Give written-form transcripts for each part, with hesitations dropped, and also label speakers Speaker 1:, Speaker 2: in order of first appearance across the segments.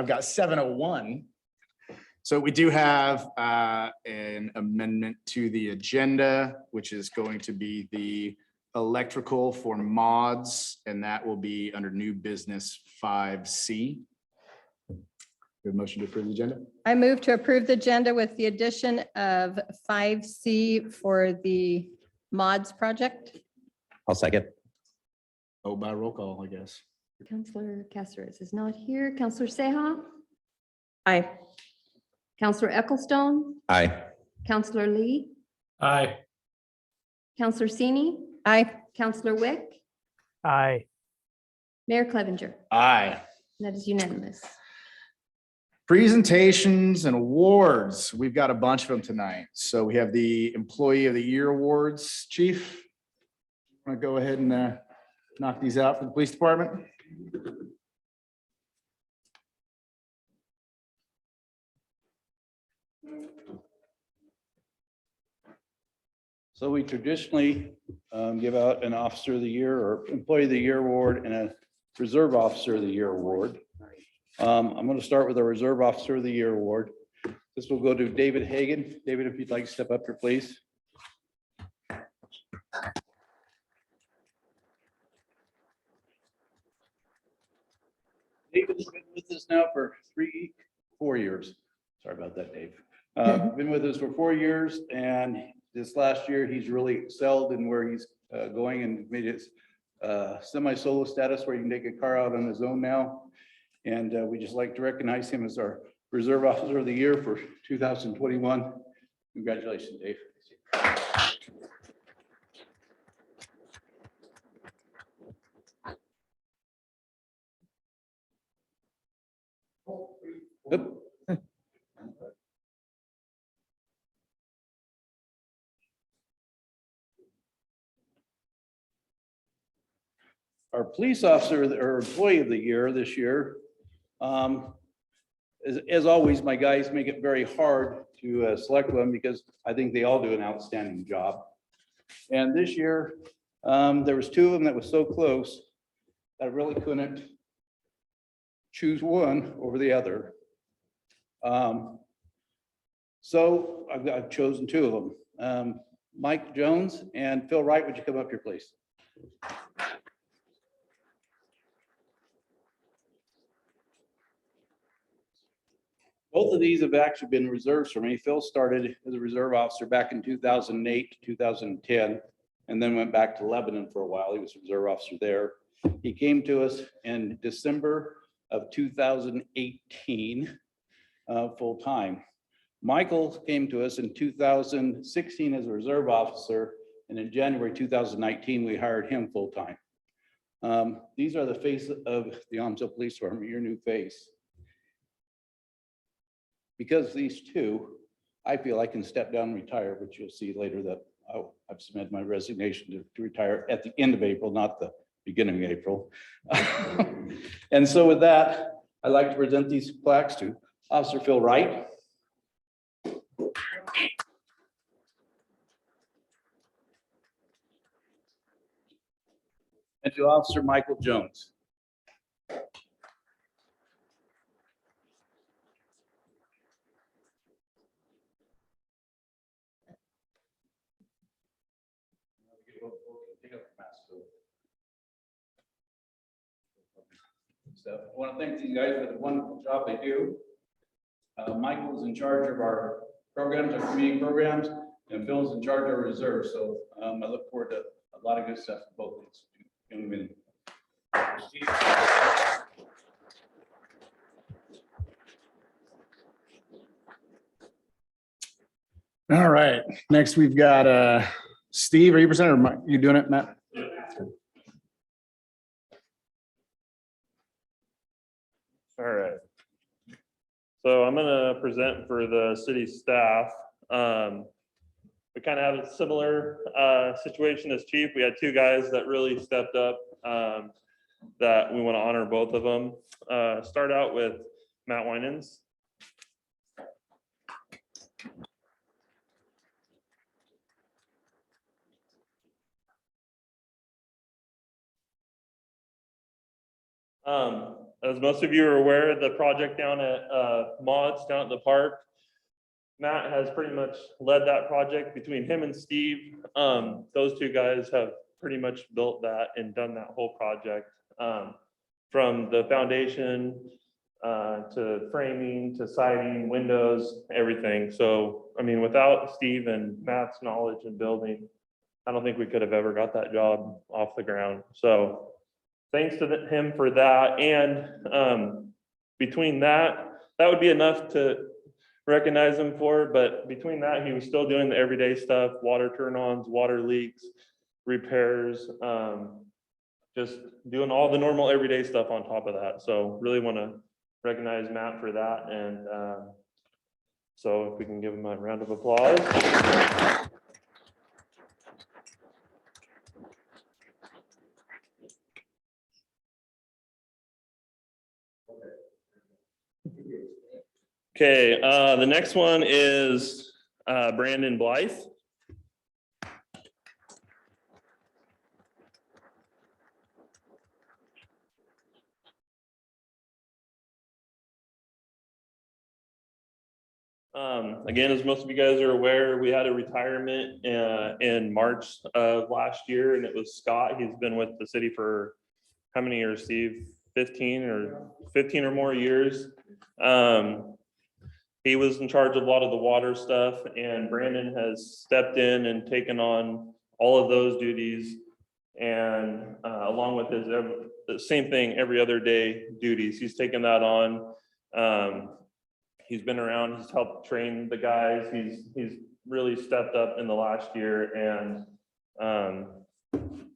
Speaker 1: I've got 7:01. So we do have an amendment to the agenda, which is going to be the electrical for mods, and that will be under new business 5C. We have a motion to approve the agenda.
Speaker 2: I move to approve the agenda with the addition of 5C for the mods project.
Speaker 3: I'll second.
Speaker 1: Oh, by roll call, I guess.
Speaker 4: Counselor Caceres is not here. Counselor Seha,
Speaker 2: Aye.
Speaker 4: Counselor Ecclestone,
Speaker 3: Aye.
Speaker 4: Counselor Lee,
Speaker 5: Aye.
Speaker 4: Counselor Sini,
Speaker 2: Aye.
Speaker 4: Counselor Wick,
Speaker 5: Aye.
Speaker 4: Mayor Clevenger.
Speaker 1: Aye.
Speaker 4: That is unanimous.
Speaker 1: Presentations and awards. We've got a bunch of them tonight. So we have the Employee of the Year Awards. Chief, want to go ahead and knock these out for the police department?
Speaker 6: So we traditionally give out an Officer of the Year or Employee of the Year award and a Reserve Officer of the Year award. I'm going to start with a Reserve Officer of the Year award. This will go to David Hagan. David, if you'd like to step up here, please. David's been with us now for 4 years. Sorry about that, Dave. Been with us for 4 years, and this last year, he's really excelled in where he's going and made his semi-solo status where he can take a car out on his own now. And we just like to recognize him as our Reserve Officer of the Year for 2021. Congratulations, Dave. Yep. Our police officer or employee of the year this year, as always, my guys make it very hard to select one because I think they all do an outstanding job. And this year, there was 2 of them that was so close that I really couldn't choose one over the other. So I've chosen 2 of them. Mike Jones and Phil Wright, would you come up here, please? Both of these have actually been reserves for me. Phil started as a reserve officer back in 2008, 2010, and then went back to Lebanon for a while. He was a reserve officer there. He came to us in December of 2018, full time. Michael came to us in 2016 as a reserve officer, and in January 2019, we hired him full time. These are the face of the Aumsville Police Department, your new face. Because these 2, I feel I can step down and retire, which you'll see later that I've submitted my resignation to retire at the end of April, not the beginning of April. And so with that, I'd like to present these plaques to Officer Phil Wright. And to Officer Michael Jones. So I want to thank these guys for the wonderful job they do. Michael's in charge of our programs, our community programs, and Phil's in charge of our reserves. So I look forward to a lot of good stuff for both of these young men.
Speaker 1: All right, next we've got Steve. Are you presenting or Mike? You doing it, Matt?
Speaker 7: All right. So I'm going to present for the city staff. We kind of have a similar situation as chief. We had 2 guys that really stepped up that we want to honor both of them. Start out with Matt Winans. as most of you are aware, the project down at Mods down at the park, Matt has pretty much led that project between him and Steve. Those two guys have pretty much built that and done that whole project, from the foundation to framing, to siding, windows, everything. So, I mean, without Steve and Matt's knowledge in building, I don't think we could have ever got that job off the ground. So thanks to him for that. And between that would be enough to recognize him for, but between that, he was still doing the everyday stuff, water turn-ons, water leaks, repairs, just doing all the normal everyday stuff on top of that. So really want to recognize Matt for that. And so if we can give him a round of applause. Okay, the next one is Brandon Blythe. Again, as most of you guys are aware, we had a retirement in March of last year, and it was Scott. He's been with the city for how many years, Steve? 15 or more years. He was in charge of a lot of the water stuff, and Brandon has stepped in and taken on all of those duties, and along with his the same thing every other day duties. He's taken that on. He's been around, he's helped train the guys. He's really stepped up in the last year, and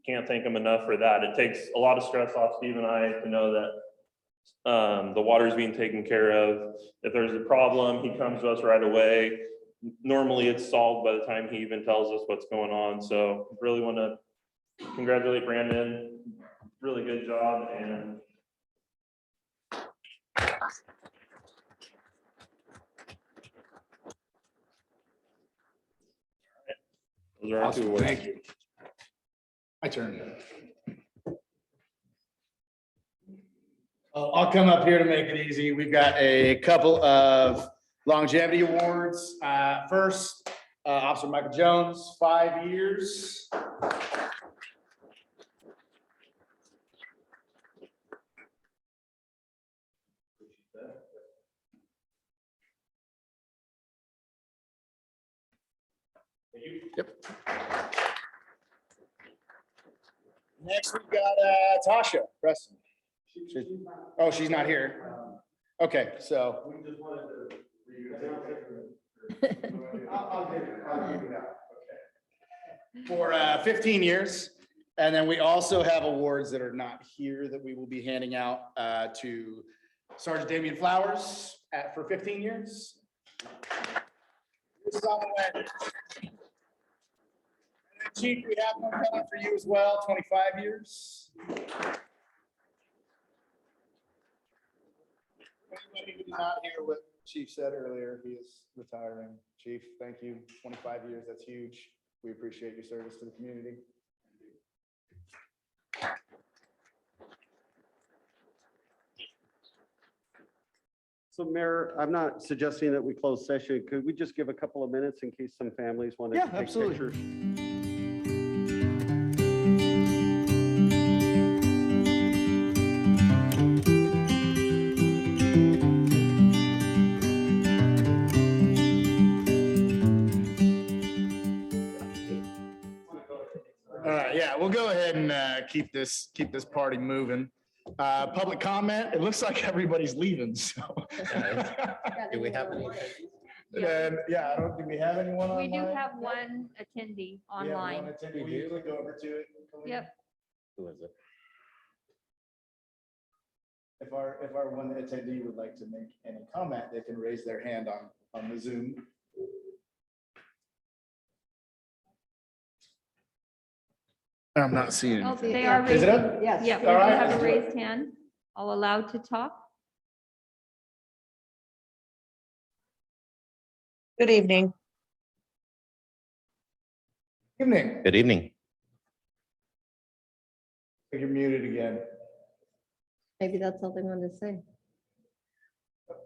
Speaker 7: can't thank him enough for that. It takes a lot of stress off Steve and I to know that the water is being taken care of. If there's a problem, he comes to us right away. Normally it's solved by the time he even tells us what's going on. So really want to congratulate Brandon. Really good job. And those are our two awards.
Speaker 1: Thank you. My turn. I'll come up here to make it easy. We've got a couple of longevity awards. First, Officer Michael Jones, 5 years. Yep. Next, we've got Tasha Preston. Oh, she's not here. Okay, so. I'll give it out. Okay. For 15 years. And then we also have awards that are not here that we will be handing out to Sergeant Damian Flowers for 15 years. This is on the way. Chief, we have one coming for you as well, 25 years. Anybody who did not hear what Chief said earlier, he is retiring. Chief, thank you. 25 years, that's huge. We appreciate your service to the community.
Speaker 3: So Mayor, I'm not suggesting that we close session. Could we just give a couple of minutes in case some families want to
Speaker 1: Yeah,
Speaker 3: take
Speaker 1: absolutely.
Speaker 3: pictures?
Speaker 1: All right, yeah, we'll go ahead and keep this party moving. Public comment, it looks like everybody's leaving, so.
Speaker 8: Do we have any?
Speaker 1: And, yeah, do we have anyone
Speaker 9: We
Speaker 1: online?
Speaker 9: do have one attendee
Speaker 1: We have
Speaker 9: online.
Speaker 1: one attendee. Will you click over to it? Colleen?
Speaker 9: Yep.
Speaker 8: Who is it?
Speaker 1: If our one attendee would like to make any comment, they can raise their hand on the Zoom. I'm not seeing
Speaker 2: Oh,
Speaker 1: anything.
Speaker 9: They are
Speaker 1: Is it
Speaker 9: raising,
Speaker 1: up?
Speaker 4: Yes.
Speaker 9: yeah, we
Speaker 1: All right,
Speaker 9: have
Speaker 1: let's
Speaker 9: a
Speaker 1: do it.
Speaker 9: raised hand. All allowed to talk.
Speaker 10: Good evening.
Speaker 1: Evening.
Speaker 8: Good evening.
Speaker 1: You're muted again.
Speaker 2: Maybe that's all they wanted to say.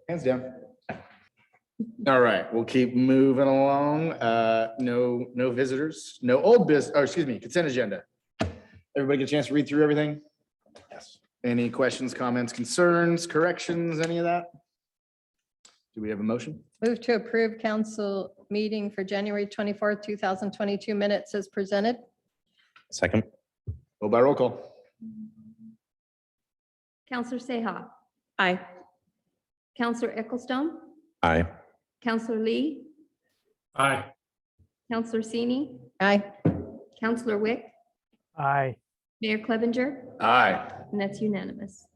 Speaker 1: Hands down. All right, we'll keep moving along. No visitors, no old business, or excuse me, consent agenda. Everybody get a chance to read through everything? Yes. Any questions, comments, concerns, corrections, any of that? Do we have a motion?
Speaker 2: Move to approve council meeting for January 24th, 2022 minutes as presented.
Speaker 8: Second.
Speaker 1: Go by roll call.
Speaker 9: Counselor Seha,
Speaker 2: Aye.
Speaker 9: Counselor Ecclestone,
Speaker 8: Aye.
Speaker 9: Counselor Lee,
Speaker 5: Aye.
Speaker 9: Counselor Sini,
Speaker 2: Aye.
Speaker 9: Counselor Wick,
Speaker 5: Aye.
Speaker 9: Mayor Clevenger,
Speaker 1: Aye.
Speaker 9: and that's unanimous.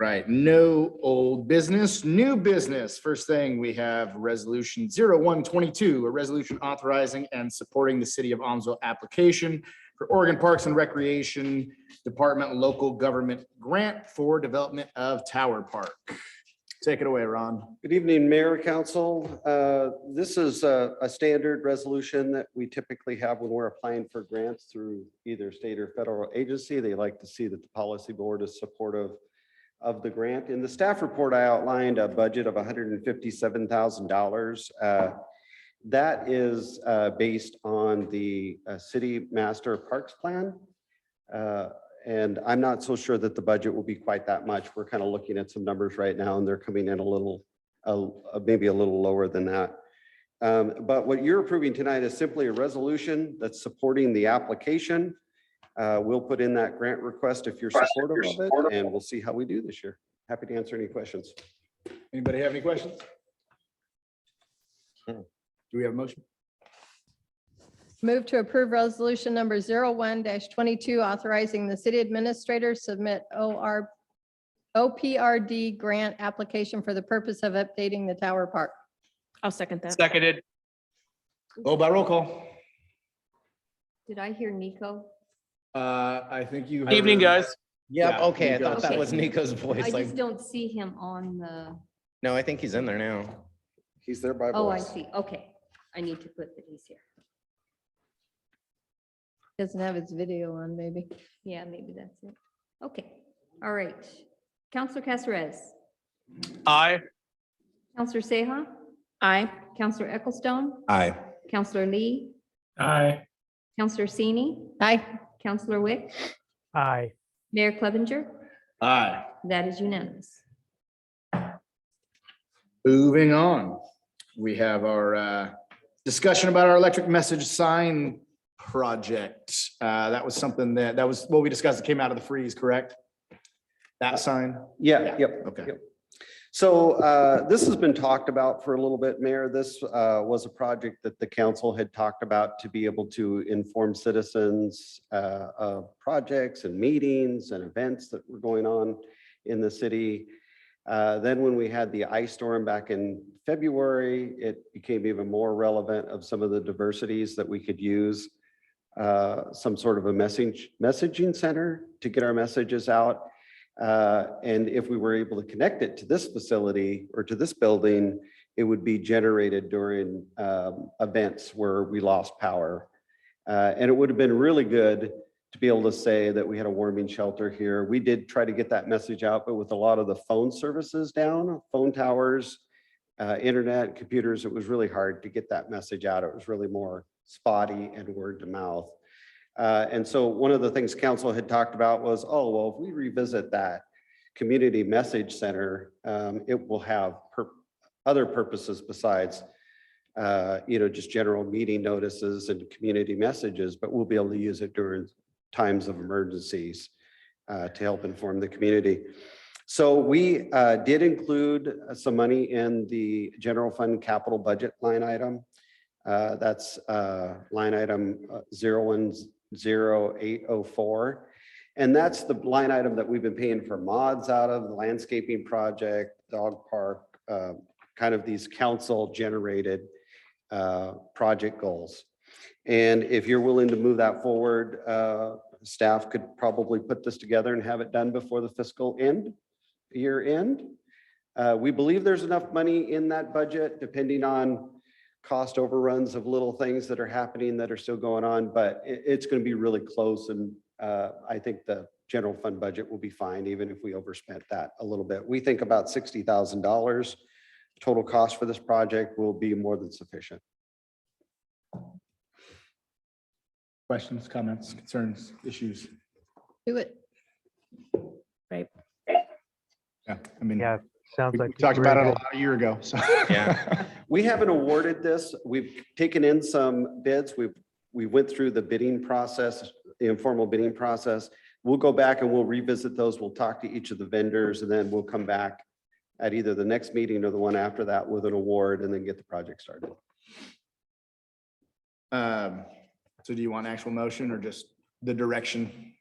Speaker 1: Right, no old business, new business. First thing, we have resolution 0122, a resolution authorizing and supporting the city of Aumsville application for Oregon Parks and Recreation Department local government grant for development of Tower Park. Take it away, Ron.
Speaker 3: Good evening, Mayor, Council. This is a standard resolution that we typically have when we're applying for grants through either state or federal agency. They like to see that the policy board is supportive of the grant. In the staff report, I outlined a budget of $157,000. That is based on the city master parks plan. And I'm not so sure that the budget will be quite that much. We're kind of looking at some numbers right now and they're coming in a little, maybe a little lower than that. But what you're approving tonight is simply a resolution that's supporting the application. We'll put in that grant request if you're supportive of it, and we'll see how we do this year. Happy to answer any questions.
Speaker 1: Anybody have any questions? Do we have a motion?
Speaker 2: Move to approve resolution number 01-22, authorizing the city administrator submit OPRD grant application for the purpose of updating the Tower Park.
Speaker 10: I'll second that.
Speaker 5: Seconded.
Speaker 1: Go by roll call.
Speaker 9: Did I hear Nico?
Speaker 1: I think you.
Speaker 5: Evening,
Speaker 1: heard-
Speaker 5: guys.
Speaker 8: Yep,
Speaker 1: Yeah,
Speaker 8: okay, I
Speaker 1: Nico.
Speaker 8: thought that
Speaker 9: Okay.
Speaker 8: was Nico's
Speaker 9: I
Speaker 8: voice, like,
Speaker 9: just don't see him on the,
Speaker 8: no, I think he's in there now.
Speaker 3: He's there by
Speaker 9: oh, I
Speaker 3: voice.
Speaker 9: see. Okay. I need to put that he's here.
Speaker 2: Doesn't have its video on, maybe.
Speaker 9: Yeah, maybe that's it. Okay. All right. Counselor Casares,
Speaker 5: Aye.
Speaker 9: Counselor Seha,
Speaker 2: Aye.
Speaker 9: Counselor Ecclestone,
Speaker 8: Aye.
Speaker 9: Counselor Lee,
Speaker 5: Aye.
Speaker 9: Counselor Sini,
Speaker 2: Aye.
Speaker 9: Counselor Wick,
Speaker 5: Aye.
Speaker 9: Mayor Clevenger.
Speaker 1: Aye.
Speaker 9: That is unanimous.
Speaker 1: Moving on, we have our discussion about our electric message sign project. That was something that was what we discussed. It came out of the freeze, correct? That sign?
Speaker 3: Yeah, yep.
Speaker 1: Okay.
Speaker 3: Yep. So this has been talked about for a little bit, Mayor. This was a project that the council had talked about to be able to inform citizens of projects and meetings and events that were going on in the city. Then when we had the ice storm back in February, it became even more relevant of some of the diversities that we could use. Some sort of a messaging center to get our messages out. And if we were able to connect it to this facility or to this building, it would be generated during events where we lost power. And it would have been really good to be able to say that we had a warming shelter here. We did try to get that message out, but with a lot of the phone services down, phone towers, internet, computers, it was really hard to get that message out. It was really more spotty and word to mouth. And so one of the things council had talked about was, oh, well, if we revisit that community message center, it will have other purposes besides, just general meeting notices and community messages, but we'll be able to use it during times of emergencies to help inform the community. So we did include some money in the general fund capital budget line item. That's line item 010804. And that's the line item that we've been paying for mods out of, the landscaping project, dog park, kind of these council generated project goals. And if you're willing to move that forward, staff could probably put this together and have it done before the fiscal year end. We believe there's enough money in that budget, depending on cost overruns of little things that are happening that are still going on, but it's going to be really close. And I think the general fund budget will be fine, even if we overspent that a little bit. We think about $60,000 total cost for this project will be more than sufficient.
Speaker 1: Questions, comments, concerns, issues?
Speaker 2: Do it.
Speaker 1: Yeah, I mean,
Speaker 5: Yeah, sounds
Speaker 1: we
Speaker 5: like.
Speaker 1: talked about it a
Speaker 5: very
Speaker 1: lot a year ago, so.
Speaker 8: Yeah.
Speaker 3: We haven't awarded this. We've taken in some bids. We went through the bidding process, the informal bidding process. We'll go back and we'll revisit those. We'll talk to each of the vendors and then we'll come back at either the next meeting or the one after that with an award and then get the project started.
Speaker 1: So do you want actual motion or just the direction?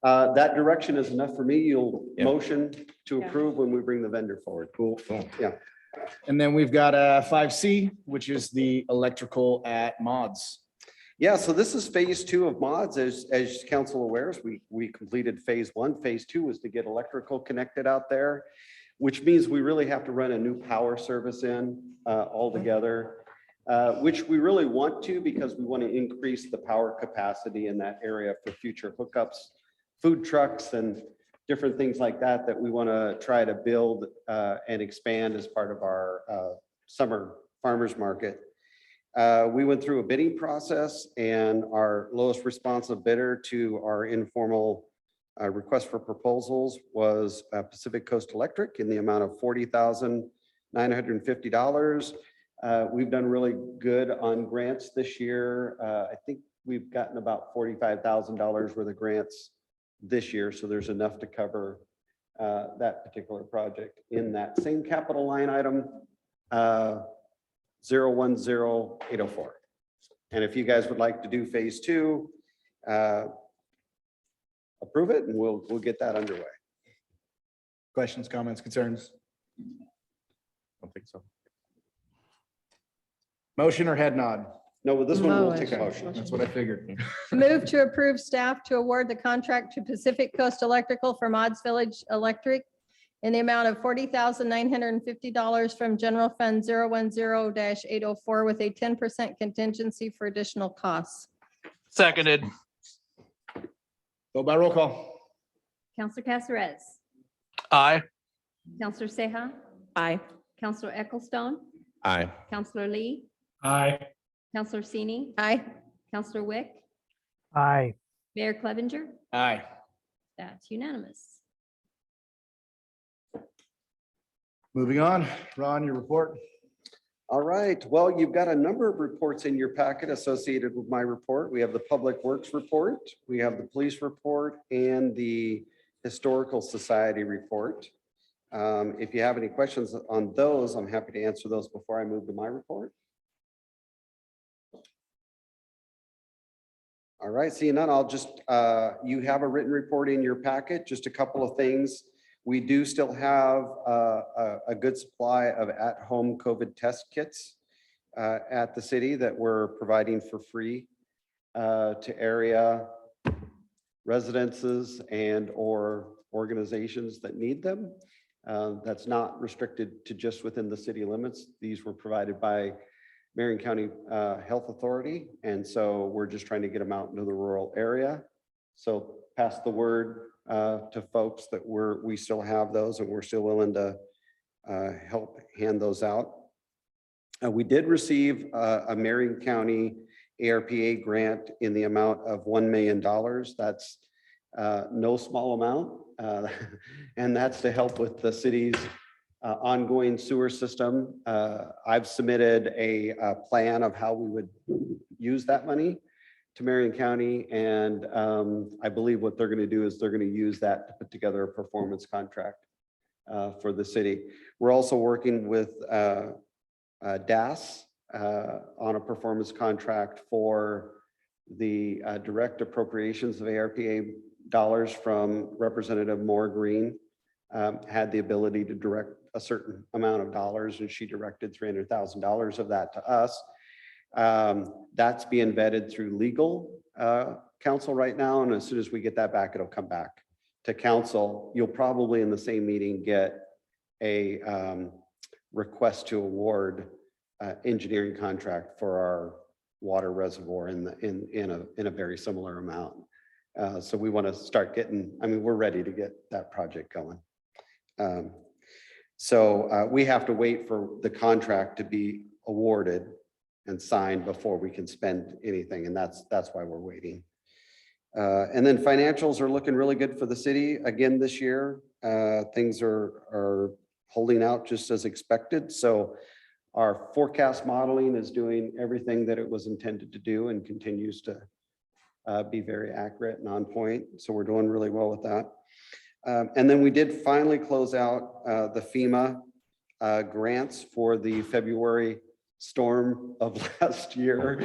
Speaker 3: That direction is enough for me. You'll
Speaker 8: Yeah.
Speaker 3: motion to
Speaker 2: Yeah.
Speaker 3: approve when we bring the vendor forward.
Speaker 1: Cool.
Speaker 3: Yeah.
Speaker 1: And then we've got 5C, which is the electrical at mods.
Speaker 3: Yeah, so this is phase 2 of mods. As council awares, we completed phase 1. Phase 2 was to get electrical connected out there, which means we really have to run a new power service in altogether, which we really want to because we want to increase the power capacity in that area for future hookups, food trucks and different things like that we want to try to build and expand as part of our summer farmers market. We went through a bidding process and our lowest responsive bidder to our informal request for proposals was Pacific Coast Electric in the amount of $40,950. We've done really good on grants this year. I think we've gotten about $45,000 worth of grants this year. So there's enough to cover that particular project in that same capital line item, 010804. And if you guys would like to do phase 2, approve it and we'll get that underway.
Speaker 1: Questions, comments, concerns?
Speaker 8: I don't think so.
Speaker 1: Motion or head nod?
Speaker 3: No, with this one, we'll take a
Speaker 2: Motion.
Speaker 3: motion.
Speaker 1: That's what I figured.
Speaker 2: Move to approve staff to award the contract to Pacific Coast Electrical for Mods Village Electric in the amount of $40,950 from General Fund 010-804 with a 10% contingency for additional costs.
Speaker 5: Seconded.
Speaker 1: Go by roll call.
Speaker 9: Counselor Casares,
Speaker 5: Aye.
Speaker 9: Counselor Seha,
Speaker 2: Aye.
Speaker 9: Counselor Ecclestone,
Speaker 8: Aye.
Speaker 9: Counselor Lee,
Speaker 5: Aye.
Speaker 9: Counselor Sini,
Speaker 2: Aye.
Speaker 9: Counselor Wick,
Speaker 5: Aye.
Speaker 9: Mayor Clevenger.
Speaker 1: Aye.
Speaker 9: That's unanimous.
Speaker 1: Moving on. Ron, your report.
Speaker 3: All right, well, you've got a number of reports in your packet associated with my report. We have the Public Works report, we have the police report, and the Historical Society report. If you have any questions on those, I'm happy to answer those before I move to my report. All right, seeing none, I'll just, you have a written report in your packet, just a couple of things. We do still have a good supply of at-home COVID test kits at the city that we're providing for free to area residences and or organizations that need them. That's not restricted to just within the city limits. These were provided by Marion County Health Authority. And so we're just trying to get them out into the rural area. So pass the word to folks that we still have those and we're still willing to help hand those out. We did receive a Marion County ARPA grant in the amount of $1 million. That's no small amount. And that's to help with the city's ongoing sewer system. I've submitted a plan of how we would use that money to Marion County. And I believe what they're going to do is they're going to use that to put together a performance contract for the city. We're also working with DAS on a performance contract for the direct appropriations of ARPA dollars from Representative Moore Green. Had the ability to direct a certain amount of dollars and she directed $300,000 of that to us. That's being vetted through legal counsel right now. And as soon as we get that back, it'll come back to council. You'll probably in the same meeting get a request to award engineering contract for our water reservoir in a very similar amount So we want to start getting, I mean, we're ready to get that project going. So we have to wait for the contract to be awarded and signed before we can spend anything, and that's why we're waiting. And then financials are looking really good for the city again this year. Things are holding out just as expected. So our forecast modeling is doing everything that it was intended to do and continues to be very accurate and on point. So we're doing really well with that. And then we did finally close out the FEMA grants for the February storm of last year.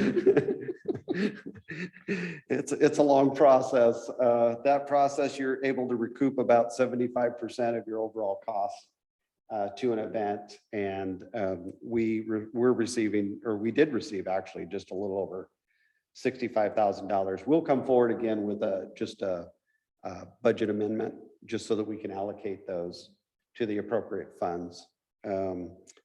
Speaker 3: It's a long process. That process, you're able to recoup about 75% of your overall costs to an event. And we're receiving, or we did receive actually just a little over $65,000. We'll come forward again with just a budget amendment, just so that we can allocate those to the appropriate funds.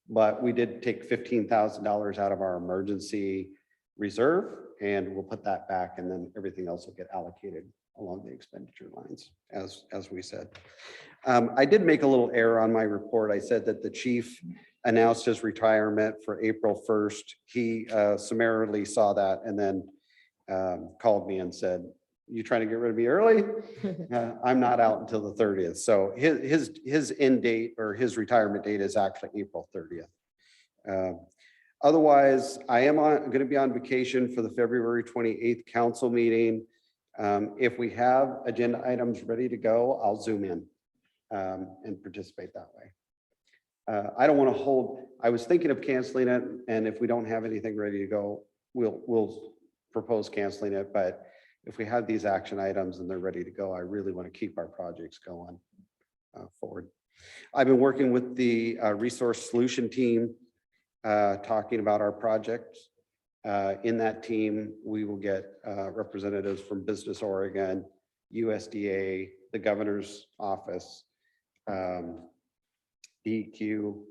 Speaker 3: But we did take $15,000 out of our emergency reserve, and we'll put that back, and then everything else will get allocated along the expenditure lines, as we said. I did make a little error on my report. I said that the chief announced his retirement for April 1st. He summarily saw that and then called me and said, "You trying to get rid of me early?" I'm not out until the 30th. So his end date, or his retirement date, is actually April 30th. Otherwise, I am going to be on vacation for the February 28th council meeting. If we have agenda items ready to go, I'll zoom in and participate that way. I don't want to hold, I was thinking of canceling it, and if we don't have anything ready to go, we'll propose canceling it. But if we have these action items and they're ready to go, I really want to keep our projects going forward. I've been working with the resource solution team, talking about our projects. In that team, we will get representatives from Business Oregon, USDA, the governor's office, DEQ,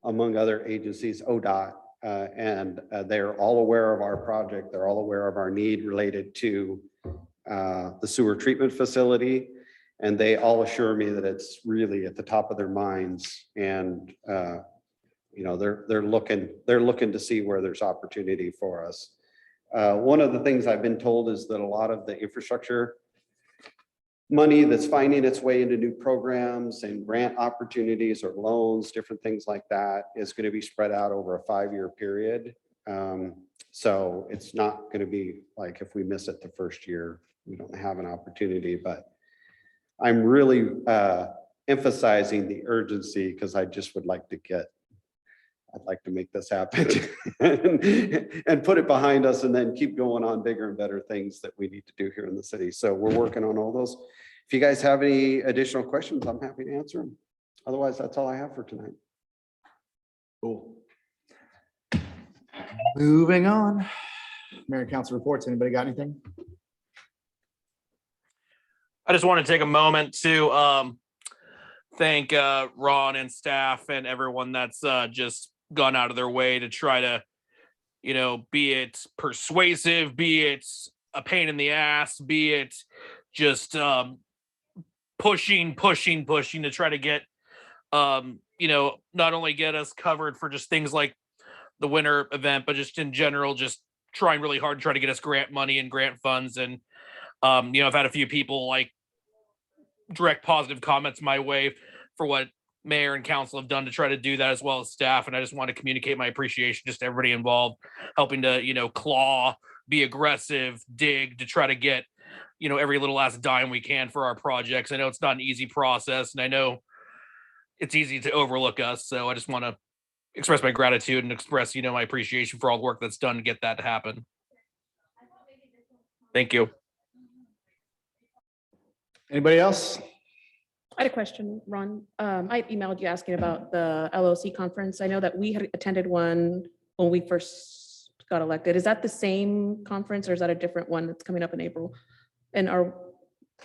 Speaker 3: among other agencies, ODOT, and they're all aware of our project. They're all aware of our need related to the sewer treatment facility. And they all assure me that it's really at the top of their minds, and you know, they're looking to see where there's opportunity for us. One of the things I've been told is that a lot of the infrastructure money that's finding its way into new programs and grant opportunities or loans, different things like that, is going to be spread out over a 5-year period. So it's not going to be like if we miss it the first year, we don't have an opportunity. But I'm really emphasizing the urgency, because I just would like to I'd like to make this happen and put it behind us, and then keep going on bigger and better things that we need to do here in the city. So we're working on all those. If you guys have any additional questions, I'm happy to answer them. Otherwise, that's all I have for tonight.
Speaker 1: Cool. Moving on. Mayor and council reports. Anybody got anything?
Speaker 5: I just want to take a moment to thank Ron and staff and everyone that's just gone out of their way to try to, you know, be it persuasive, be it a pain in the ass, be it just pushing to try to get, you know, not only get us covered for just things like the winter event, but just in general, just trying really hard to try to get us grant money and grant funds. And, you know, I've had a few people like direct positive comments my way for what mayor and council have done to try to do that, as well as staff. And I just want to communicate my appreciation just to everybody involved, helping to, you know, claw, be aggressive, dig to try to get, you know, every little last dime we can for our projects. I know it's not an easy process, and I know it's easy to overlook us. So I just want to express my gratitude and express, you know, my appreciation for all the work that's done to get that to happen. Thank you.
Speaker 1: Anybody else?
Speaker 10: I had a question, Ron. I emailed you asking about the LOC conference. I know that we had attended one when we first got elected. Is that the same conference, or is that a different one that's coming up in April? And are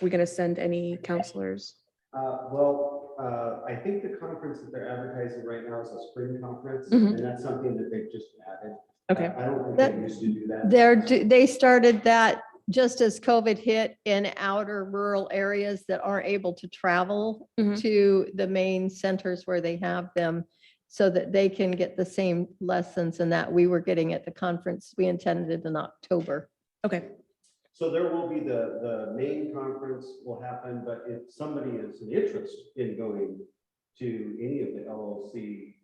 Speaker 10: we going to send any counselors?
Speaker 3: I think the conference that they're advertising right now is a spring conference,
Speaker 10: Mhm.
Speaker 3: and that's something that they've just added.
Speaker 10: Okay.
Speaker 3: I don't think
Speaker 2: That-
Speaker 3: they used to do that.
Speaker 2: They started that just as COVID hit in outer rural areas that aren't able to travel
Speaker 10: Mhm.
Speaker 2: to the main centers where they have them so that they can get the same lessons and that we were getting at the conference we intended in October.
Speaker 10: Okay.
Speaker 3: So there will be the main conference will happen, but if somebody is an interest in going to any of the LLC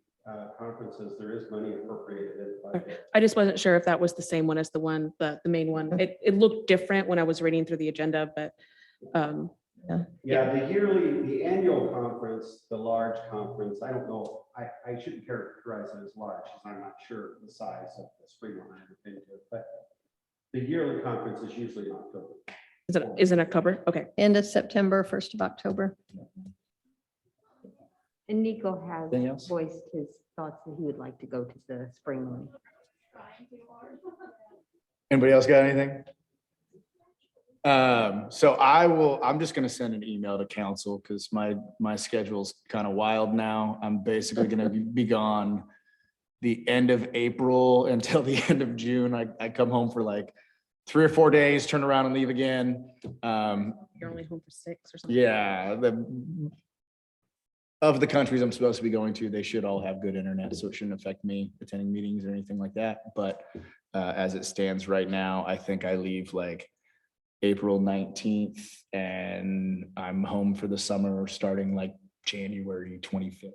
Speaker 3: conferences, there is money appropriated in the budget.
Speaker 10: I just wasn't sure if that was the same one as the main one. It looked different when I was reading through the agenda, but
Speaker 3: Yeah, the annual conference, the large conference, I don't know, I shouldn't characterize it as large, because I'm not sure the size of the spring one, I haven't been to it, but the yearly conference is usually in October.
Speaker 10: is it October? Okay.
Speaker 2: End of September, 1st of October.
Speaker 11: And Nico
Speaker 8: Anything
Speaker 11: has
Speaker 8: else?
Speaker 11: voiced his thoughts that he would like to go to the spring one.
Speaker 1: Anybody else got anything? So I'm just gonna send an email to council because my schedule's kind of wild now. I'm basically gonna be gone the end of April until the end of June. I come home for like 3 or 4 days, turn around and leave again.
Speaker 10: You're only home for 6 or something.
Speaker 1: Yeah, of the countries I'm supposed to be going to, they should all have good internet, so it shouldn't affect me attending meetings or anything like that. But as it stands right now, I think I leave like April 19th and I'm home for the summer starting like January 25th.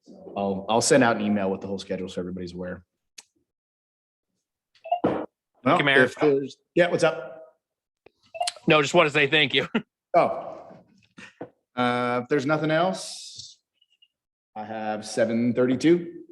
Speaker 1: So I'll send out an email with the whole schedule so everybody's aware. Well,
Speaker 5: you, Mayor.
Speaker 1: Yeah, what's up?
Speaker 5: No, just want to say thank you.
Speaker 1: Oh. If there's nothing else, I have 7:32.